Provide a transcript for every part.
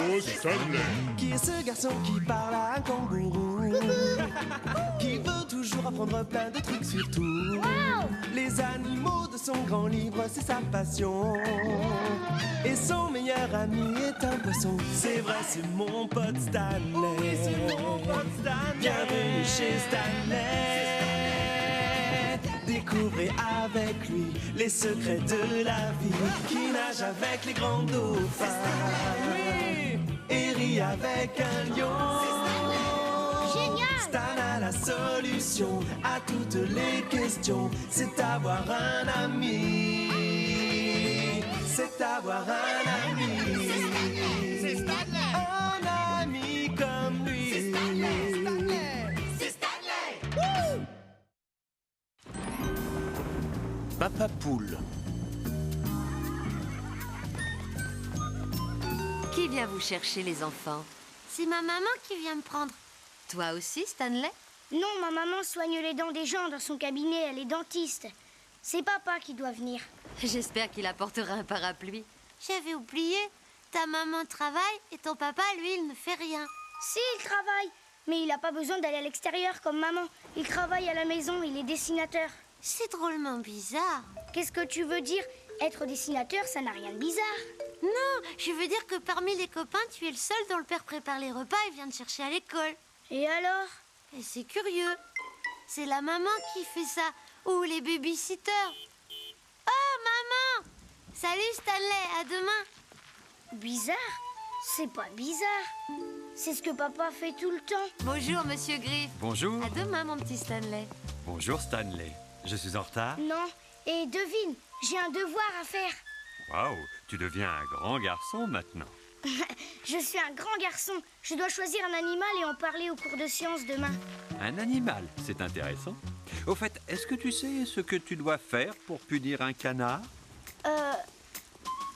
Oh, Stanley! Qui est ce garçon qui parle à un kangourou? Qui veut toujours apprendre plein de trucs sur tout. Les animaux de son grand livre, c'est sa passion. Et son meilleur ami est un poisson. C'est vrai, c'est mon pote Stanley. Oui, c'est mon pote Stanley. Bienvenue chez Stanley. Découvrez avec lui les secrets de la vie. Qui nage avec les grands dauphins. Et rit avec un lion. Génial! Stan a la solution à toutes les questions. C'est avoir un ami. C'est avoir un ami. C'est Stanley! Un ami comme lui. C'est Stanley! C'est Stanley! Papa Poule. Qui vient vous chercher, les enfants? C'est ma maman qui vient me prendre. Toi aussi, Stanley? Non, ma maman soigne les dents des gens dans son cabinet, elle est dentiste. C'est papa qui doit venir. J'espère qu'il apportera un parapluie. J'avais oublié. Ta maman travaille et ton papa, lui, il ne fait rien. Si, il travaille. Mais il n'a pas besoin d'aller à l'extérieur comme maman. Il travaille à la maison, il est dessinateur. C'est drôlement bizarre. Qu'est-ce que tu veux dire? Être dessinateur, ça n'a rien de bizarre. Non, je veux dire que parmi les copains, tu es le seul dont le père prépare les repas et vient te chercher à l'école. Et alors? Et c'est curieux. C'est la maman qui fait ça. Ou les babysitters. Oh, maman! Salut Stanley, à demain. Bizarre? C'est pas bizarre. C'est ce que papa fait tout le temps. Bonjour, monsieur Griff. Bonjour. À demain, mon petit Stanley. Bonjour Stanley. Je suis en retard? Non. Et devine, j'ai un devoir à faire. Waouh, tu deviens un grand garçon maintenant. Je suis un grand garçon. Je dois choisir un animal et en parler au cours de sciences demain. Un animal, c'est intéressant. Au fait, est-ce que tu sais ce que tu dois faire pour punir un canard?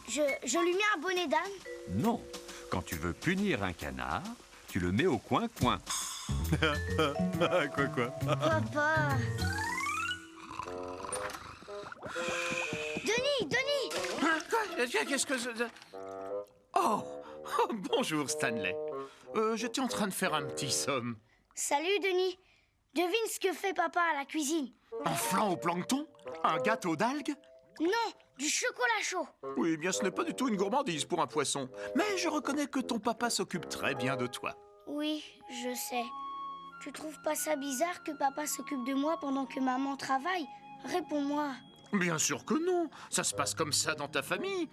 Je lui mets un bonnet d'âne. Non. Quand tu veux punir un canard, tu le mets au coin-coin. Quoi? Papa. Denis! Qu'est-ce que je... Oh, bonjour Stanley. J'étais en train de faire un petit somme. Salut, Denis. Devine ce que fait papa à la cuisine. Un flan au plancton? Un gâteau d'algues? Non, du chocolat chaud. Oui, bien ce n'est pas du tout une gourmandise pour un poisson. Mais je reconnais que ton papa s'occupe très bien de toi. Oui, je sais. Tu trouves pas ça bizarre que papa s'occupe de moi pendant que maman travaille? Réponds-moi. Bien sûr que non. Ça se passe comme ça dans ta famille.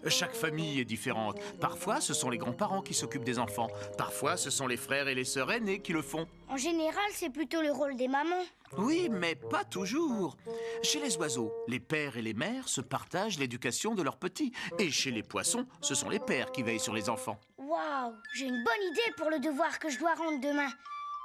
Chaque famille est différente. Parfois, ce sont les grands-parents qui s'occupent des enfants. Parfois, ce sont les frères et les sœurs aînés qui le font. En général, c'est plutôt le rôle des mamans. Oui, mais pas toujours. Chez les oiseaux, les pères et les mères se partagent l'éducation de leurs petits. Et chez les poissons, ce sont les pères qui veillent sur les enfants. Waouh, j'ai une bonne idée pour le devoir que je dois rendre demain.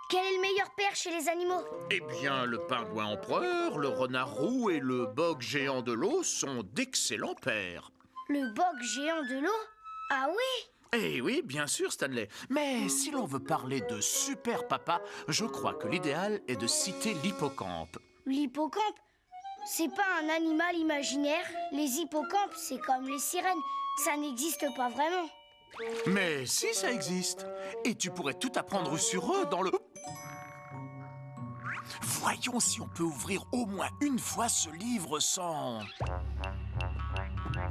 Quel est le meilleur père chez les animaux? Eh bien, le pingouin empereur, le renard roux et le bogue géant de l'eau sont d'excellents pères. Le bogue géant de l'eau? Ah oui? Eh oui, bien sûr, Stanley. Mais si l'on veut parler de super papa, je crois que l'idéal est de citer l'hippocampe. L'hippocampe? C'est pas un animal imaginaire. Les hippocampes, c'est comme les sirènes. Ça n'existe pas vraiment. Mais si ça existe. Et tu pourrais tout apprendre sur eux dans le... Voyons si on peut ouvrir au moins une fois ce livre sans... Non!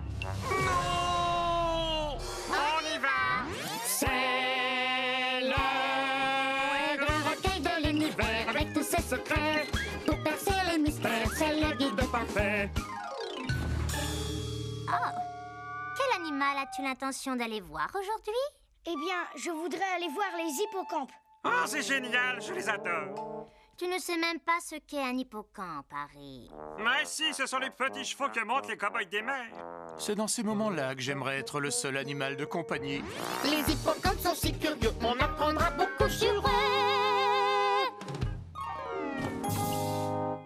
On y va! C'est le grand recueil de l'univers avec tous ses secrets. Pour percer les mystères, c'est le guide parfait. Oh! Quel animal as-tu l'intention d'aller voir aujourd'hui? Eh bien, je voudrais aller voir les hippocampes. Oh, c'est génial, je les adore! Tu ne sais même pas ce qu'est un hippocampe, Harry. Mais si, ce sont les petits chevaux que montent les cow-boys des mers. C'est dans ces moments-là que j'aimerais être le seul animal de compagnie. Les hippocampes sont si curieux, on apprendra beaucoup sur eux.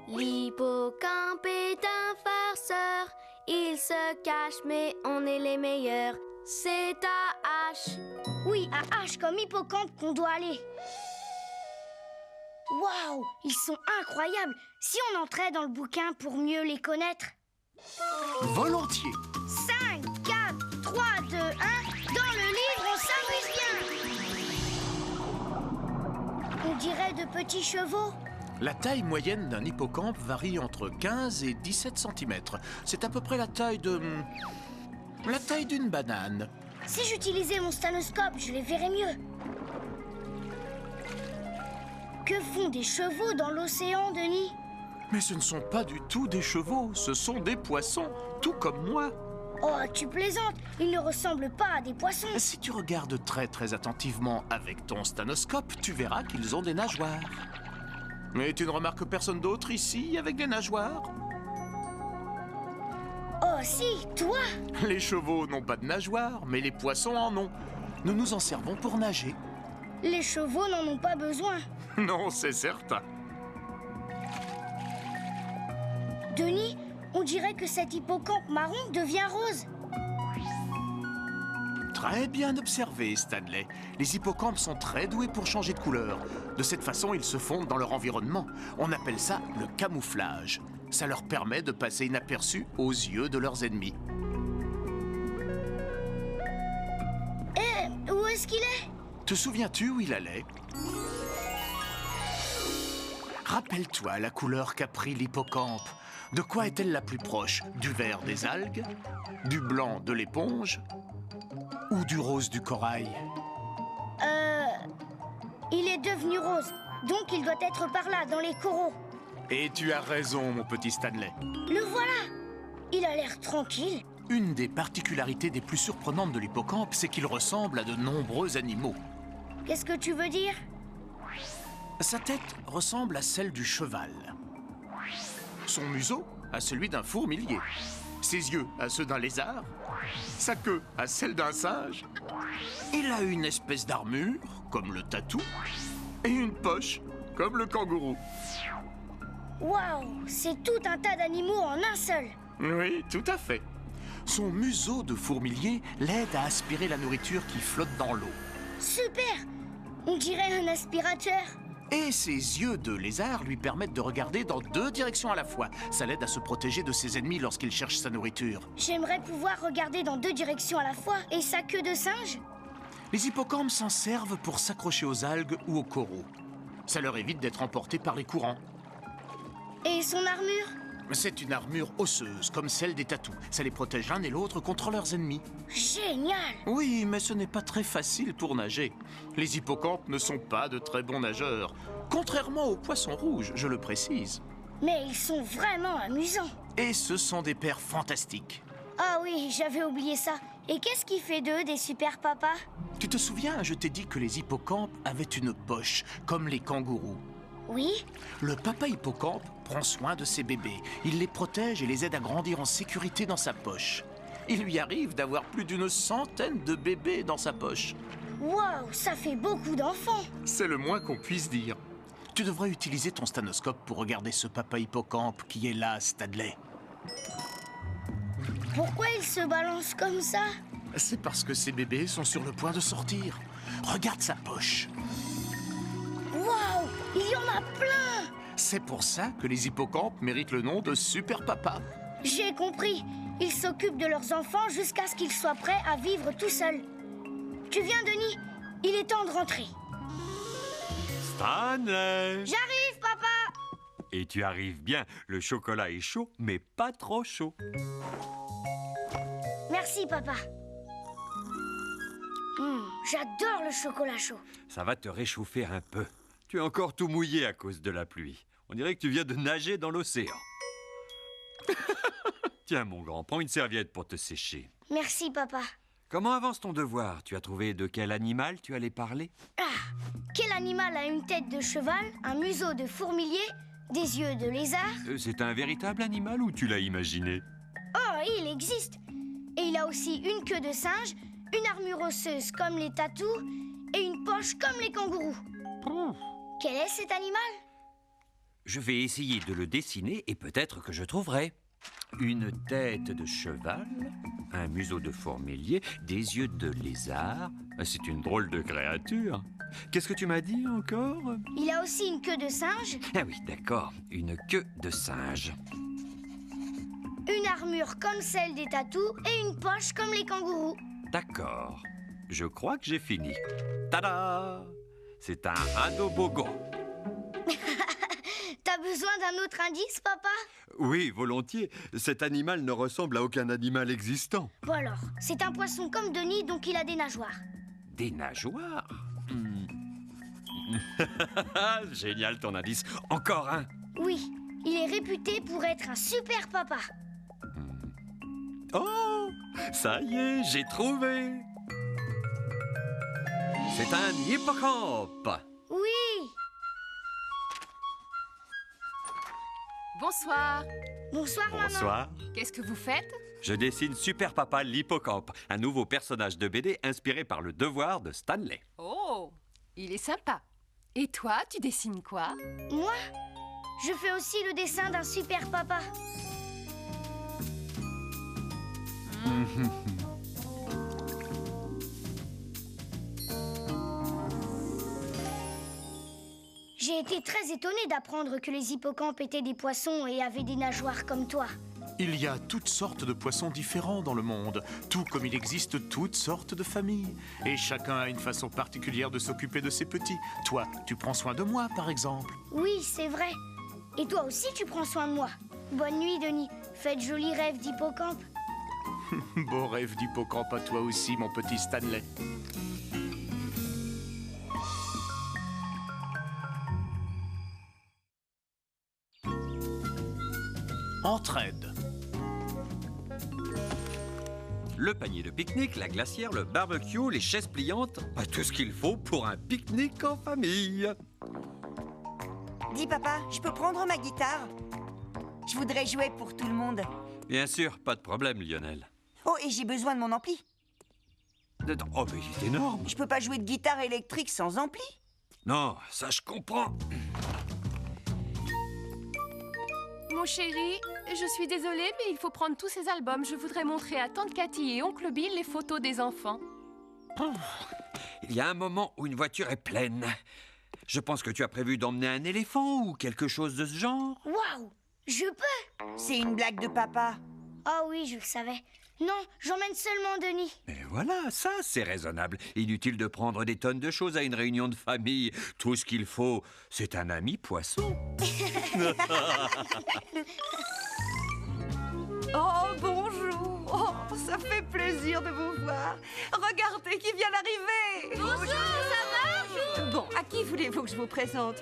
L'hippocampe est un farceur. Il se cache, mais on est les meilleurs. C'est à H. Oui, à H comme hippocampe qu'on doit aller. Waouh, ils sont incroyables. Si on entrait dans le bouquin pour mieux les connaître. Volontiers. 5, dirait de petits chevaux. La taille moyenne d'un hippocampe varie entre 15 et 17 cm. C'est à peu près la taille de... la taille d'une banane. Si j'utilisais mon stéthoscope, je les verrais mieux. Que font des chevaux dans l'océan, Denis? Mais ce ne sont pas du tout des chevaux, ce sont des poissons, tout comme moi. Oh, tu plaisantes, ils ne ressemblent pas à des poissons. Si tu regardes très très attentivement avec ton stéthoscope, tu verras qu'ils ont des nageoires. Mais tu ne remarques personne d'autre ici avec des nageoires? Oh si, toi! Les chevaux n'ont pas de nageoires, mais les poissons en ont. Nous nous en servons pour nager. Les chevaux n'en ont pas besoin. Non, c'est certain. Denis, on dirait que cet hippocampe marron devient rose. Très bien observé, Stanley. Les hippocampes sont très doués pour changer de couleur. De cette façon, ils se fondent dans leur environnement. On appelle ça le camouflage. Ça leur permet de passer inaperçus aux yeux de leurs ennemis. Où est-ce qu'il est? Te souviens-tu où il allait? Rappelle-toi la couleur qu'a pris l'hippocampe. De quoi est-elle la plus proche? Du vert des algues? Du blanc de l'éponge? Ou du rose du corail? Il est devenu rose, donc il doit être par là, dans les coraux. Et tu as raison, mon petit Stanley. Le voilà! Il a l'air tranquille. Une des particularités des plus surprenantes de l'hippocampe, c'est qu'il ressemble à de nombreux animaux. Qu'est-ce que tu veux dire? Sa tête ressemble à celle du cheval. Son museau à celui d'un fourmilier. Ses yeux à ceux d'un lézard. Sa queue à celle d'un singe. Il a une espèce d'armure, comme le tatou, et une poche, comme le kangourou. Waouh! C'est tout un tas d'animaux en un seul. Oui, tout à fait. Son museau de fourmilier l'aide à aspirer la nourriture qui flotte dans l'eau. Super! On dirait un aspirateur. Et ses yeux de lézard lui permettent de regarder dans deux directions à la fois. Ça l'aide à se protéger de ses ennemis lorsqu'il cherche sa nourriture. J'aimerais pouvoir regarder dans deux directions à la fois. Et sa queue de singe? Les hippocampes s'en servent pour s'accrocher aux algues ou aux coraux. Ça leur évite d'être emportés par les courants. Et son armure? C'est une armure osseuse, comme celle des tatous. Ça les protège l'un et l'autre contre leurs ennemis. Génial! Oui, mais ce n'est pas très facile pour nager. Les hippocampes ne sont pas de très bons nageurs. Contrairement aux poissons rouges, je le précise. Mais ils sont vraiment amusants. Et ce sont des pères fantastiques. Ah oui, j'avais oublié ça. Et qu'est-ce qui fait d'eux des super papas? Tu te souviens, je t'ai dit que les hippocampes avaient une poche, comme les kangourous. Oui? Le papa hippocampe prend soin de ses bébés. Il les protège et les aide à grandir en sécurité dans sa poche. Il lui arrive d'avoir plus d'une centaine de bébés dans sa poche. Waouh, ça fait beaucoup d'enfants. C'est le moins qu'on puisse dire. Tu devrais utiliser ton stéthoscope pour regarder ce papa hippocampe qui est là, Stanley. Pourquoi il se balance comme ça? C'est parce que ses bébés sont sur le point de sortir. Regarde sa poche. Waouh, il y en a plein! C'est pour ça que les hippocampes méritent le nom de super papa. J'ai compris. Ils s'occupent de leurs enfants jusqu'à ce qu'ils soient prêts à vivre tout seuls. Tu viens, Denis? Il est temps de rentrer. Stanley! J'arrive, papa! Et tu arrives bien. Le chocolat est chaud, mais pas trop chaud. Merci, papa. J'adore le chocolat chaud. Ça va te réchauffer un peu. Tu es encore tout mouillé à cause de la pluie. On dirait que tu viens de nager dans l'océan. Tiens, mon grand, prends une serviette pour te sécher. Merci, papa. Comment avance ton devoir? Tu as trouvé de quel animal tu allais parler? Quel animal a une tête de cheval, un museau de fourmilier, des yeux de lézard? C'est un véritable animal ou tu l'as imaginé? Oh, il existe. Et il a aussi une queue de singe, une armure osseuse comme les tatous et une poche comme les kangourous. Quel est cet animal? Je vais essayer de le dessiner et peut-être que je trouverai. Une tête de cheval, un museau de fourmilier, des yeux de lézard. C'est une drôle de créature. Qu'est-ce que tu m'as dit encore? Il a aussi une queue de singe. Ah oui, d'accord, une queue de singe. Une armure comme celle des tatous et une poche comme les kangourous. D'accord, je crois que j'ai fini. Tada! C'est un Hadobogo. d'un autre indice, papa? Oui, volontiers. Cet animal ne ressemble à aucun animal existant. Bon alors, c'est un poisson comme Denis, donc il a des nageoires. Des nageoires? Génial ton indice. Encore un. Oui, il est réputé pour être un super papa. Oh, ça y est, j'ai trouvé. C'est un hippocampe. Oui. Bonsoir. Bonsoir, maman. Bonsoir. Qu'est-ce que vous faites? Je dessine Super Papa l'hippocampe, un nouveau personnage de BD inspiré par le devoir de Stanley. Oh, il est sympa. Et toi, tu dessines quoi? Moi, je fais aussi le dessin d'un super papa. J'ai été très étonnée d'apprendre que les hippocampes étaient des poissons et avaient des nageoires comme toi. Il y a toutes sortes de poissons différents dans le monde, tout comme il existe toutes sortes de familles. Et chacun a une façon particulière de s'occuper de ses petits. Toi, tu prends soin de moi, par exemple. Oui, c'est vrai. Et toi aussi, tu prends soin de moi. Bonne nuit, Denis. Faites jolis rêves d'hippocampe. Beau rêve d'hippocampe à toi aussi, mon petit Stanley. Entraide. Le panier de pique-nique, la glacière, le barbecue, les chaises pliantes, tout ce qu'il faut pour un pique-nique en famille. Dis papa, je peux prendre ma guitare? Je voudrais jouer pour tout le monde. Bien sûr, pas de problème, Lionel. Oh, et j'ai besoin de mon ampli. Oh, mais il est énorme. Je peux pas jouer de guitare électrique sans ampli. Non, ça je comprends. Mon chéri, je suis désolée, mais il faut prendre tous ces albums. Je voudrais montrer à tante Cathy et oncle Bill les photos des enfants. Il y a un moment où une voiture est pleine. Je pense que tu as prévu d'emmener un éléphant ou quelque chose de ce genre. Waouh! Je peux! C'est une blague de papa. Oh oui, je le savais. Non, j'emmène seulement Denis. Mais voilà, ça c'est raisonnable. Inutile de prendre des tonnes de choses à une réunion de famille. Tout ce qu'il faut, c'est un ami poisson. Oh, bonjour! Oh, ça fait plaisir de vous voir. Regardez qui vient d'arriver! Bonjour, ça va? Bon, à qui voulez-vous que je vous présente?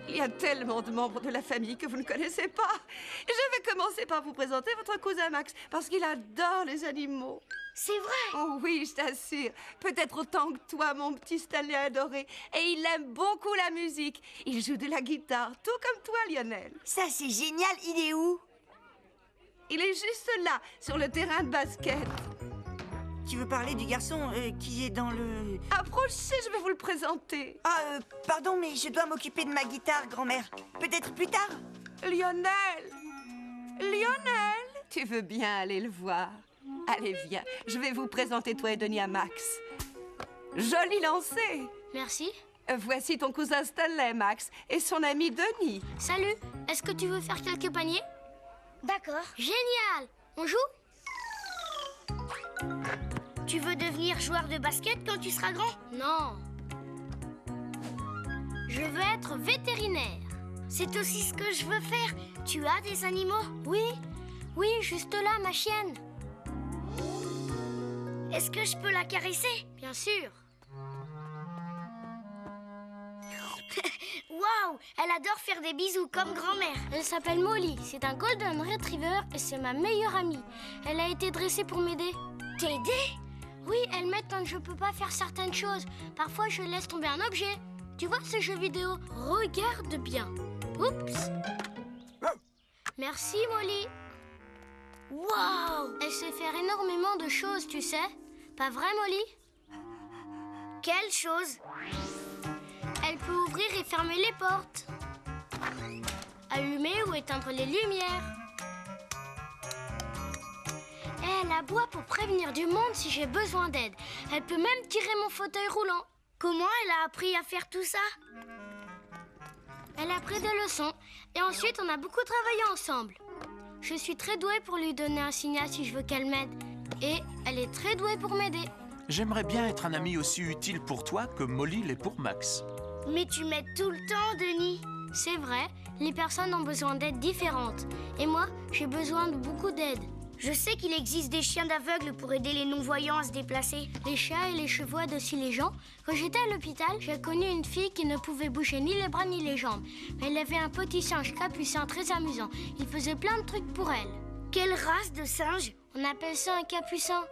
Il y a tellement de membres de la famille que vous ne connaissez pas. Je vais commencer par vous présenter votre cousin Max, parce qu'il adore les animaux. C'est vrai? Oh oui, je t'assure. Peut-être autant que toi, mon petit Stanley adoré. Et il aime beaucoup la musique. Il joue de la guitare, tout comme toi, Lionel. Ça, c'est génial. Il est où? Il est juste là, sur le terrain de basket. Tu veux parler du garçon qui est dans le... Approchez, je vais vous le présenter. Ah, pardon, mais je dois m'occuper de ma guitare, grand-mère. Peut-être plus tard? Lionel! Lionel! Tu veux bien aller le voir? Allez, viens. Je vais vous présenter toi et Denis à Max. Joli lancé! Merci. Voici ton cousin Stanley, Max, et son ami Denis. Salut, est-ce que tu veux faire quelques paniers? D'accord. Génial! On joue? Tu veux devenir joueur de basket quand tu seras grand? Non. Je veux être vétérinaire. C'est aussi ce que je veux faire. Tu as des animaux? Oui. Oui, juste là, ma chienne. Est-ce que je peux la caresser? Bien sûr. Waouh! Elle adore faire des bisous comme grand-mère. Elle s'appelle Molly. C'est un Golden Retriever et c'est ma meilleure amie. Elle a été dressée pour m'aider. T'aider? Oui, elle m'aide quand je peux pas faire certaines choses. Parfois, je laisse tomber un objet. Tu vois ce jeu vidéo? Regarde bien. Oups! Merci, Molly. Waouh! Elle sait faire énormément de choses, tu sais. Pas vrai, Molly? Quelle chose? Elle peut ouvrir et fermer les portes. Allumer ou éteindre les lumières. Elle aboie pour prévenir du monde si j'ai besoin d'aide. Elle peut même tirer mon fauteuil roulant. Comment elle a appris à faire tout ça? Elle a pris des leçons et ensuite on a beaucoup travaillé ensemble. Je suis très douée pour lui donner un signal si je veux qu'elle m'aide. Et elle est très douée pour m'aider. J'aimerais bien être un ami aussi utile pour toi que Molly l'est pour Max. Mais tu m'aides tout le temps, Denis. C'est vrai, Les personnes ont besoin d'aide différente. Et moi, j'ai besoin de beaucoup d'aide. Je sais qu'il existe des chiens d'aveugles pour aider les non-voyants à se déplacer. Les chats et les chevaux aident aussi les gens. Quand j'étais à l'hôpital, j'ai connu une fille qui ne pouvait bouger ni les bras ni les jambes. Mais elle avait un petit singe capucin très amusant. Il faisait plein de trucs pour elle. Quelle race de singe? On appelle ça un capucin.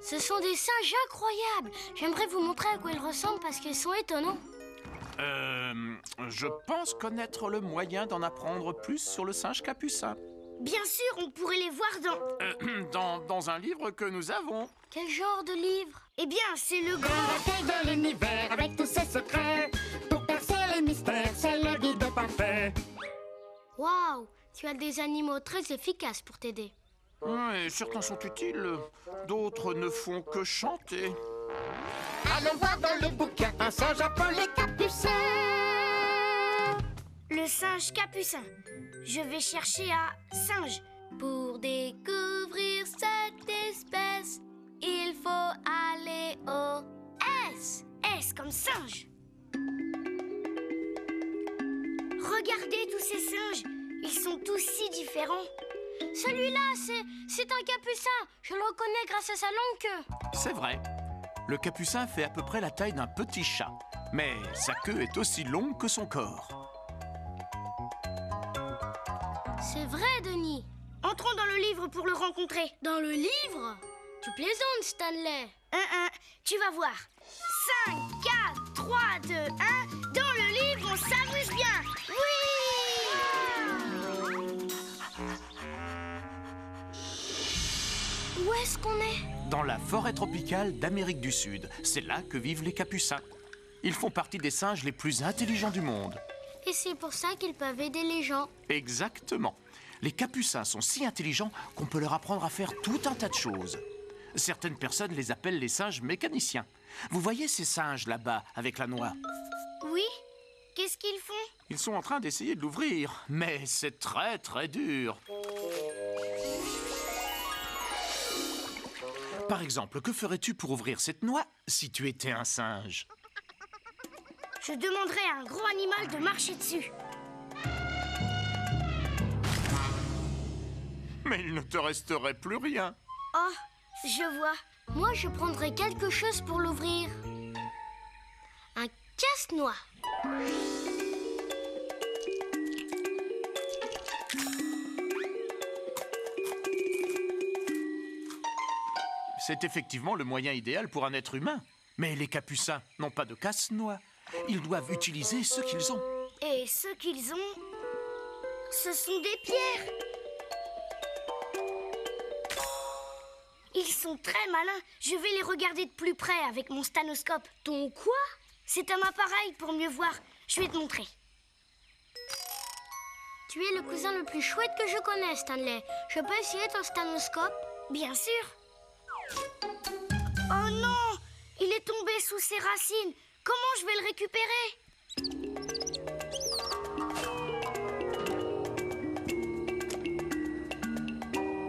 Ce sont des singes incroyables. J'aimerais vous montrer à quoi ils ressemblent parce qu'ils sont étonnants. Je pense connaître le moyen d'en apprendre plus sur le singe capucin. Bien sûr, on pourrait les voir Dans un livre que nous avons. Quel genre de livre? Eh bien, c'est le grand recueil de l'univers avec tous ses secrets. Pour percer les mystères, c'est le guide parfait. Waouh, tu as des animaux très efficaces pour t'aider. Et certains sont utiles, d'autres ne font que chanter. Allons voir dans le bouquin un singe appelé Capucin. Le singe capucin. Je vais chercher à singe. Pour découvrir cette espèce, il faut aller au S. S comme singe. Regardez tous ces singes. Ils sont tous si différents. Celui-là, c'est un capucin. Je le reconnais grâce à sa longue queue. C'est vrai. Le capucin fait à peu près la taille d'un petit chat. Mais sa queue est aussi longue que son corps. C'est vrai, Denis. Entrons dans le livre pour le rencontrer. Dans le livre? Tu plaisantes, Stanley. Tu vas voir. 5, 4, 3, 2, 1. Dans le livre, on s'amuse bien. Oui! Où est-ce qu'on est? Dans la forêt tropicale d'Amérique du Sud. C'est là que vivent les capucins. Ils font partie des singes les plus intelligents du monde. Et c'est pour ça qu'ils peuvent aider les gens. Exactement. Les capucins sont si intelligents qu'on peut leur apprendre à faire tout un tas de choses. Certaines personnes les appellent les singes mécaniciens. Vous voyez ces singes là-bas avec la noix? Oui. Qu'est-ce qu'ils font? Ils sont en train d'essayer de l'ouvrir, mais c'est très très dur. Par exemple, que ferais-tu pour ouvrir cette noix si tu étais un singe? Je demanderais à un gros animal de marcher dessus. Mais il ne te resterait plus rien. Oh, je vois. Moi, je prendrais quelque chose pour l'ouvrir. Un casse-noix. C'est effectivement le moyen idéal pour un être humain. Mais les capucins n'ont pas de casse-noix. Ils doivent utiliser ce qu'ils ont. Et ce qu'ils ont, ce sont des pierres. Ils sont très malins. Je vais les regarder de plus près avec mon stanoscope. Ton quoi? C'est un appareil pour mieux voir. Je vais te montrer. Tu es le cousin le plus chouette que je connaisse, Stanley. Je peux essayer ton stanoscope? Bien sûr. Oh non! Il est tombé sous ses racines. Comment je vais le récupérer?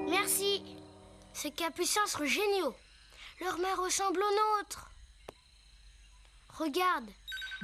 Merci. Ces capucins sont géniaux. Leur main ressemble aux nôtres. Regarde,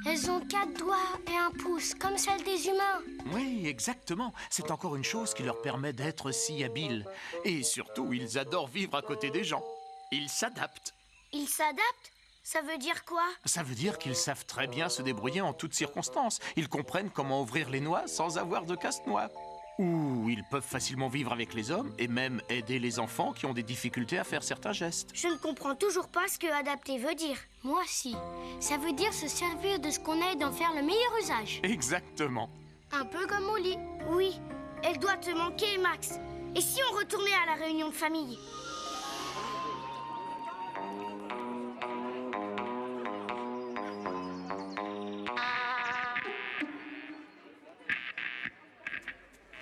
elles ont 4 doigts et un pouce, comme celles des humains. Oui, exactement. C'est encore une chose qui leur permet d'être si habiles. Et surtout, ils adorent vivre à côté des gens. Ils s'adaptent. Ils s'adaptent? Ça veut dire quoi? Ça veut dire qu'ils savent très bien se débrouiller en toutes circonstances. Ils comprennent comment ouvrir les noix sans avoir de casse-noix. Ou ils peuvent facilement vivre avec les hommes et même aider les enfants qui ont des difficultés à faire certains gestes. Je ne comprends toujours pas ce que adapter veut dire. Moi, si. Ça veut dire se servir de ce qu'on a et d'en faire le meilleur usage. Exactement. Un peu comme Molly. Oui, elle doit te manquer, Max. Et si on retournait à la réunion de famille?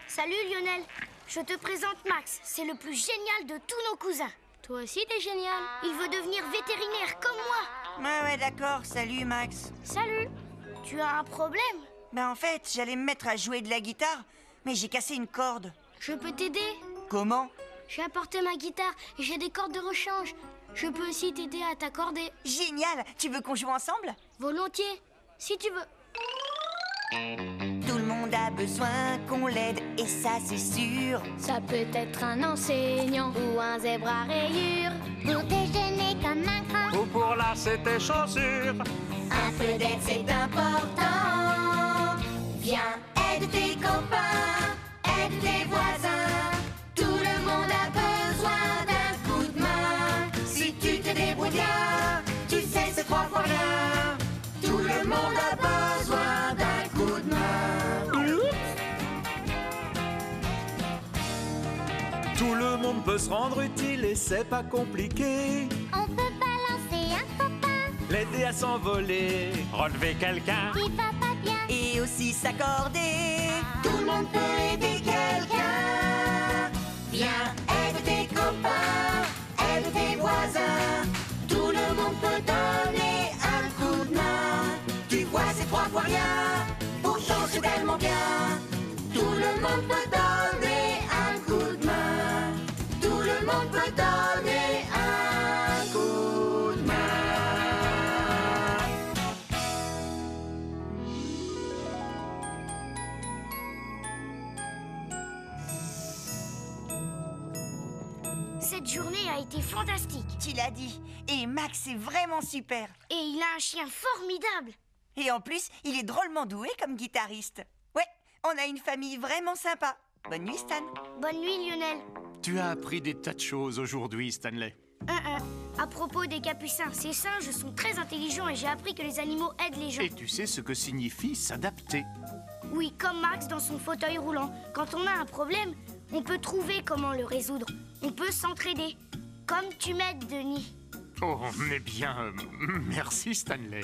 Salut Lionel, je te présente Max, c'est le plus génial de tous nos cousins. Toi aussi t'es génial. Il veut devenir vétérinaire comme moi. Ouais, d'accord, salut Max. Salut. Tu as un problème? En fait, j'allais me mettre à jouer de la guitare, mais j'ai cassé une corde. Je peux t'aider? Comment? J'ai apporté ma guitare et j'ai des cordes de rechange. Je peux aussi t'aider à t'accorder. Génial. Tu veux qu'on joue ensemble? Volontiers, si tu veux. Tout le monde monde a besoin qu'on l'aide, et ça c'est sûr. Ça peut être un enseignant ou un zèbre à rayures. Pour déjeuner comme un cran. Ou pour lasser tes chaussures. Un peu d'aide c'est important. Viens, aide tes copains, aide tes voisins. Tout le monde a besoin d'un coup de main. Si tu te débrouilles bien, tu sais c'est 3 fois rien. Tout le monde a besoin d'un coup de main. Tout le monde peut se rendre utile et c'est pas compliqué. On peut balancer un copain L'aider à s'envoler. Relever quelqu'un. qui va pas bien. Et aussi s'accorder. Tout le monde peut aider quelqu'un. Viens, aide tes copains, aide tes voisins. Tout le monde peut donner un coup de main. Tu vois, c'est 3 fois rien. Pourtant, c'est tellement bien. Tout le monde peut donner un coup de main. Tout le monde peut donner un coup de main. Cette journée a été fantastique. Tu l'as dit. Et Max est vraiment super. Et il a un chien formidable. Et en plus, il est drôlement doué comme guitariste. Ouais, on a une famille vraiment sympa. Bonne nuit, Stan. Bonne nuit, Lionel. Tu as appris des tas de choses aujourd'hui, Stanley. À propos des capucins, ces singes sont très intelligents et j'ai appris que les animaux aident les gens. Et tu sais ce que signifie s'adapter. Oui, comme Max dans son fauteuil roulant. Quand on a un problème, on peut trouver comment le résoudre. On peut s'entraider. Comme tu m'aides, Denis. Oh, mais bien, merci Stanley.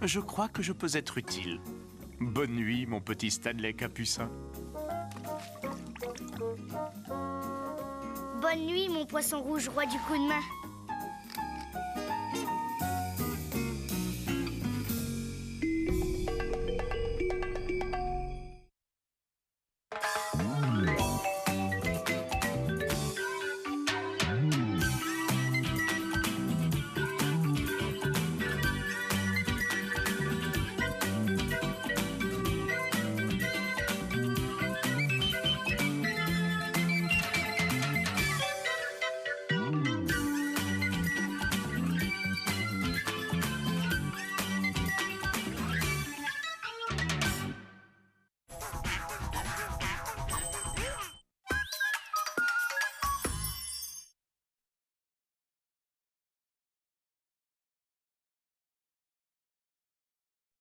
Je crois que je peux être utile. Bonne nuit, mon petit Stanley Capucin. Bonne nuit, mon poisson rouge, roi du coup de main.